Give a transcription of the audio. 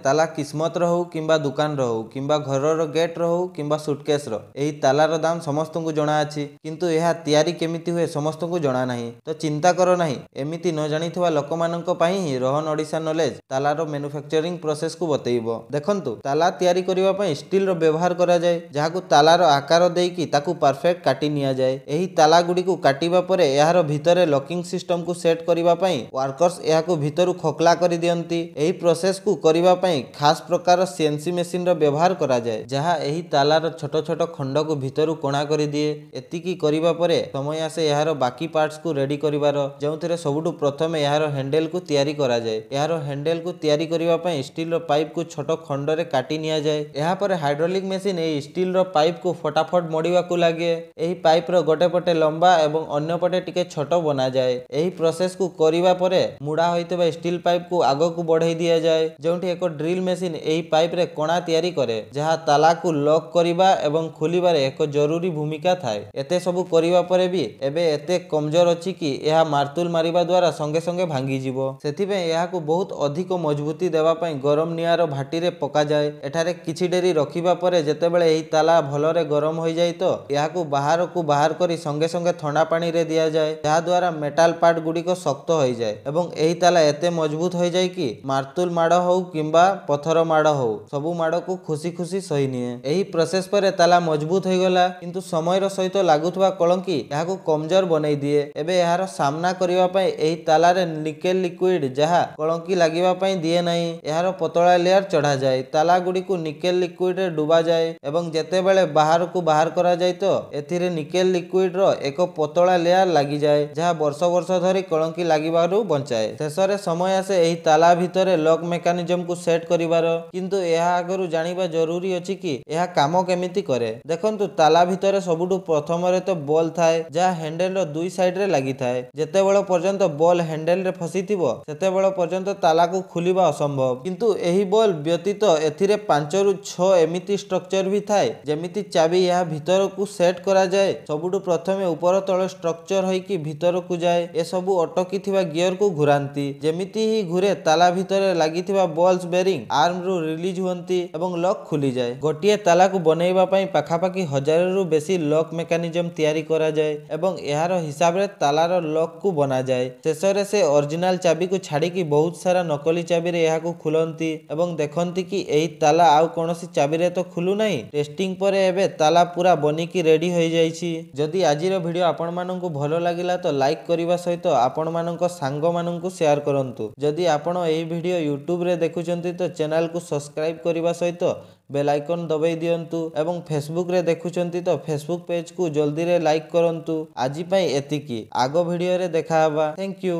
ताला किस्मत रो हो किंबा दुकान रो हो किंबा घरर गेट रो हो किंबा सुटकेस रो एही तालार दाम समस्त को जणा अछि किंतु यह तयारी केमिति हुए समस्त को जणा नाही। तो चिंता करो नाही, एमिति न जानिथिबा लोकमाननक पई ही रोहन ओडिशा नॉलेज तालार मैन्युफैक्चरिंग प्रोसेस को बतैबो। देखंतु ताला तयारी करिवा पई स्टील रो व्यवहार करा जाय, जाहाकू तालार आकार देकी ताकू परफेक्ट काटी निया जाय। एही ताला गुडी को काटिबा परे एहार भितरे लॉकिंग सिस्टम को सेट करिवा पई वर्कर्स एहाकू भितरु खोखला करि दियंती। एही प्रोसेस को करिवा पई खास प्रकार सीएनसी मशीन रो व्यवहार करा जाय, जहा एही तालार छोट छोट खंड को भितरु कोणा करि दिए। एतिकी करिवा परे समय आसे एहार बाकी पार्ट्स को रेडी करिवार, जेउथिरे सबुटु प्रथमे एहार हैंडल को तयारी करा जाय। एहार हैंडल को तयारी करिवा पई स्टील रो पाइप को छोट खंड रे काटी निया जाय। एहा परे हाइड्रोलिक मशीन एही स्टील रो पाइप को फटाफट मोड़िवा को लागे। एही पाइप रो गोटे पटे लंबा एवं अन्य पटे टिके छोट बना जाय। एही प्रोसेस को करिवा परे मुड़ा होइतबा स्टील पाइप को आगो को बढ़ाई दिया जाय, जेउठी एको ड्रिल मशीन एही पाइप रे कोणा तयारी करे, जहा ताला को लॉक करिबा एवं खोलिबारे एको जरूरी भूमिका थाए। एते सबु करिवा परे भी एबे एते कमजोर अछि कि एहा मार्तुल मारिबा द्वारा संगे संगे भांगी जिवो। सेथिबे एहा को बहुत अधिक मजबूती देबा पई गरम निआर भाटी रे पका जाय। एठारे किछि डेरी रखिबा परे जेतेबेले एही ताला भलरे गरम होई जाय तो एहा को बाहर करी संगे संगे ठंडा पानी रे दिया जाय, जहा द्वारा मेटल पार्ट गुडी को शक्त होई जाय एवं एही ताला एते मजबूत होई जाय कि मार्तुल माड़ हो किंबा पत्थर माड़ हो सबु माड़ को खुशी खुशी सही निए। एही प्रोसेस परे ताला मजबूत होई गला, किंतु समयर सहित लागुथबा कलंकी एहा को कमजोर बनै दिए। एबे एहार सामना करिवा पई एही ताला रे निकेल लिक्विड जहा कलंकी लागिबा पई दिए नाही, एहार पतळा लेयर चढ़ा जाय। ताला गुडी को निकेल लिक्विड रे डुबा जाय एवं जेतेबेले बाहर करा जाय तो एथिरे निकेल लिक्विड रो एको पतळा लेयर लागि जाय, जहा वर्ष वर्ष धरी कलंकी लागिबारु बंचाए। शेषरे समय आसे एही ताला भितरे लॉक मेकानिजम को सेट करिवार, किंतु एहा आगरु जानिबा जरूरी अछि कि एहा काम केमिति करे। देखंतु ताला भितरे सबुटु प्रथम रे तो बॉल थाए, जहा हैंडल रो दुई साइड रे लागि थाए। जेतेबेले पर्यंत बॉल हैंडल रे फसिथिबो सेतेबेले पर्यंत ताला को खुलिबा असंभव, किंतु एही बॉल व्यतीत एथिरे 5 रु 6 एमिति स्ट्रक्चर भी थाए, जेमिति चाबी एहा भितर को सेट करा जाय। सबुटु प्रथमे ऊपर तळे स्ट्रक्चर होई कि भितर को जाय। ए सबु अटकी थिबा गियर को घुरांती, जेमिति ही घुरे ताला भितरे लागिथिबा बॉल्स बेरिंग आर्म रु रिलीज हुंती एवं लॉक खुली जाय। गोटिए ताला को बनेइबा पई पाखापाखी 1000 रु बेसी लॉक मेकानिजम तयारी करा जाय एवं एहार हिसाब रे तालार लॉक को बना जाय। शेषरे से ओरिजिनल चाबी को छाड़ी कि बहुत सारा नकली चाबी रे एहा को खुलंती एवं देखंती कि एही ताला आउ कोनोसी चाबी रे तो खुलु नाही। टेस्टिंग परे एबे ताला पूरा बनी कि रेडी होई जाईछि। जदि आजिर वीडियो आपण माननकु भलो लागिला तो लाइक करिवा सहित आपण माननक सांग माननकु शेयर करंतु। जदि आपण एही वीडियो यूट्यूब रे देखुचंती तो चैनल को सब्सक्राइब करिवा सहित बेल आइकन दबाई दियंतु एवं फेसबुक रे देखुचंती तो फेसबुक पेज को जल्दी रे लाइक करंतु। आजि पई एतिकी, आगो वीडियो रे देखा हबा। Thank you.